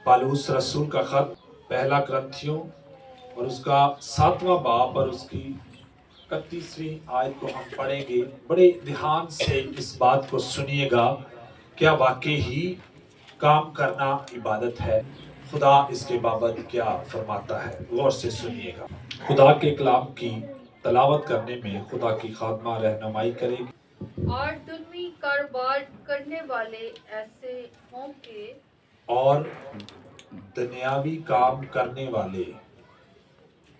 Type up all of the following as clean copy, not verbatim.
पालूस रसूल का खत पहला ग्रंथियों और उसका 7वां बाब और उसकी 31वीं आयत को हम पढ़ेंगे। बड़े ध्यान से इस बात को सुनिएगा। क्या वाकई ही काम करना इबादत है? खुदा इसके बाबत क्या फरमाता है, गौर से सुनिएगा। खुदा के कलाम की तलावत करने में खुदा की खादमा रहनुमाई करेगी। और दुनियावी कारोबार करने वाले ऐसे होंगे और दुनियावी काम करने वाले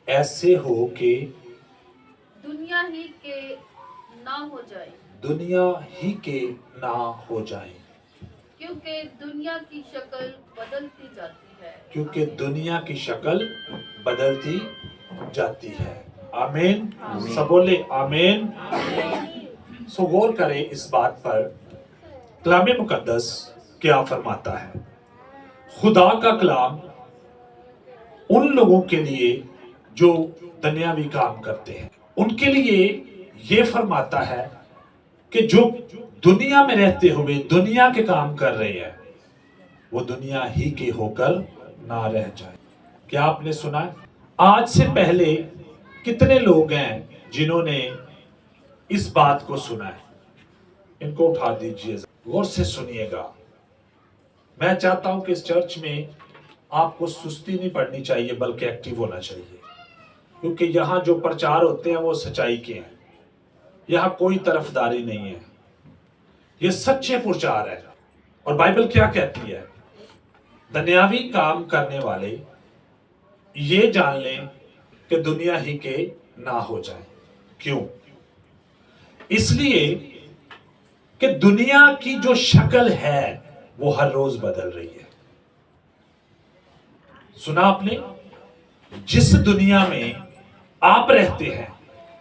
ऐसे हो कि दुनिया ही के ना हो जाए, दुनिया ही के ना हो जाए, क्योंकि दुनिया की शक्ल बदलती जाती है। क्योंकि दुनिया की शक्ल बदलती जाती है। आमीन। सब बोले आमीन। सो गौर करें इस बात पर, कलाम मुकद्दस क्या फरमाता है। खुदा का कलाम उन लोगों के लिए जो दुनियावी काम करते हैं, उनके लिए ये फरमाता है कि जो दुनिया में रहते हुए दुनिया के काम कर रहे हैं, वो दुनिया ही के होकर ना रह जाए। क्या आपने सुना है? आज से पहले कितने लोग हैं जिन्होंने इस बात को सुना है? इनको उठा दीजिए, गौर से सुनिएगा। मैं चाहता हूं कि इस चर्च में आपको सुस्ती नहीं पड़नी चाहिए, बल्कि एक्टिव होना चाहिए, क्योंकि यहां जो प्रचार होते हैं वो सच्चाई के हैं। यहां कोई तरफदारी नहीं है, ये सच्चे प्रचार है। और बाइबल क्या कहती है? दुनियावी काम करने वाले ये जान लें कि दुनिया ही के ना हो जाए। क्यों? इसलिए कि दुनिया की जो शक्ल है वो हर रोज बदल रही है। सुना आपने? जिस दुनिया में आप रहते हैं,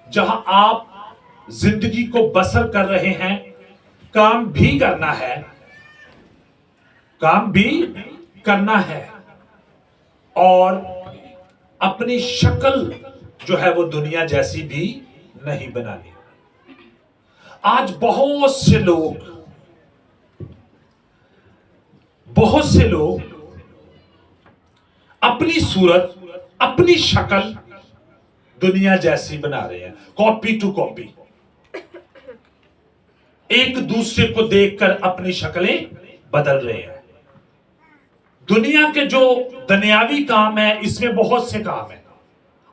जहां आप जिंदगी को बसर कर रहे हैं, काम भी करना है, काम भी करना है, और अपनी शक्ल जो है वो दुनिया जैसी भी नहीं बनानी। आज बहुत से लोग अपनी सूरत, अपनी शक्ल दुनिया जैसी बना रहे हैं, कॉपी टू कॉपी। एक दूसरे को देखकर अपनी शक्लें बदल रहे हैं। दुनिया के जो दुनियावी काम है, इसमें बहुत से काम है।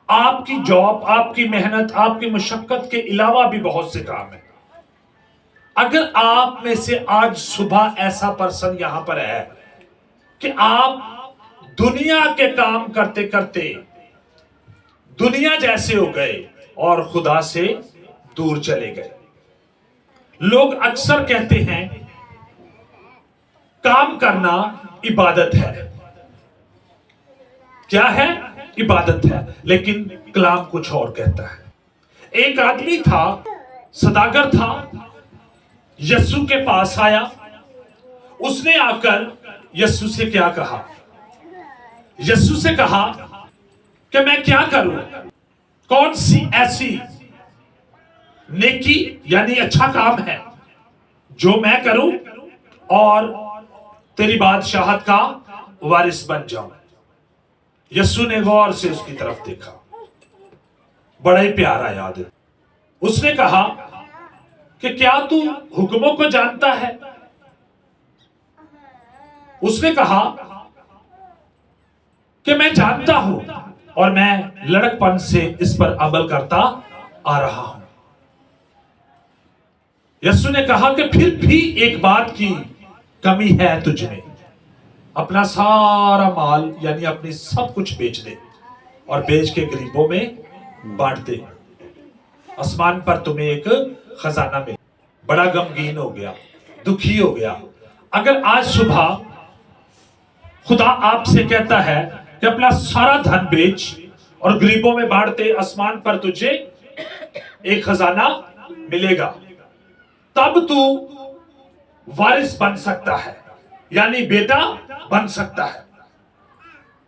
आपकी जॉब, आपकी मेहनत, आपकी मशक्कत के अलावा भी बहुत से काम है। अगर आप में से आज सुबह ऐसा पर्सन यहां पर है कि आप दुनिया के काम करते करते दुनिया जैसे हो गए और खुदा से दूर चले गए। लोग अक्सर कहते हैं काम करना इबादत है। क्या है? इबादत है। लेकिन कलाम कुछ और कहता है। एक आदमी था, सदागर था, यीशु के पास आया। उसने आकर यीशु से क्या कहा? यीशु से कहा कि मैं क्या करूं? कौन सी ऐसी नेकी यानी अच्छा काम है जो मैं करूं और तेरी बादशाहत का वारिस बन जाऊं? यीशु ने गौर से उसकी तरफ देखा, बड़ा ही प्यारा याद है। उसने कहा कि क्या तू हुक्मों को जानता है? उसने कहा कि मैं जानता हूं और मैं लड़कपन से इस पर अमल करता आ रहा हूं। यीशु ने कहा कि फिर भी एक बात की कमी है तुझ में। अपना सारा माल यानी अपनी सब कुछ बेच दे और बेच के गरीबों में बांट दे, आसमान पर तुम्हें एक खजाना मिले। बड़ा गमगीन हो गया, दुखी हो गया। अगर आज सुबह खुदा आपसे कहता है कि अपना सारा धन बेच और गरीबों में बांट दे, आसमान पर तुझे एक खजाना मिलेगा, तब तू वारिस बन सकता है, यानी बेटा बन सकता है।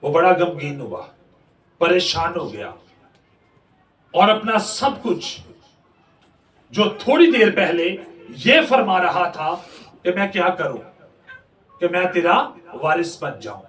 वो बड़ा गमगीन हुआ, परेशान हो गया और अपना सब कुछ जो थोड़ी देर पहले ये फरमा रहा था कि मैं क्या करूं कि मैं तेरा वारिस बन जाऊं,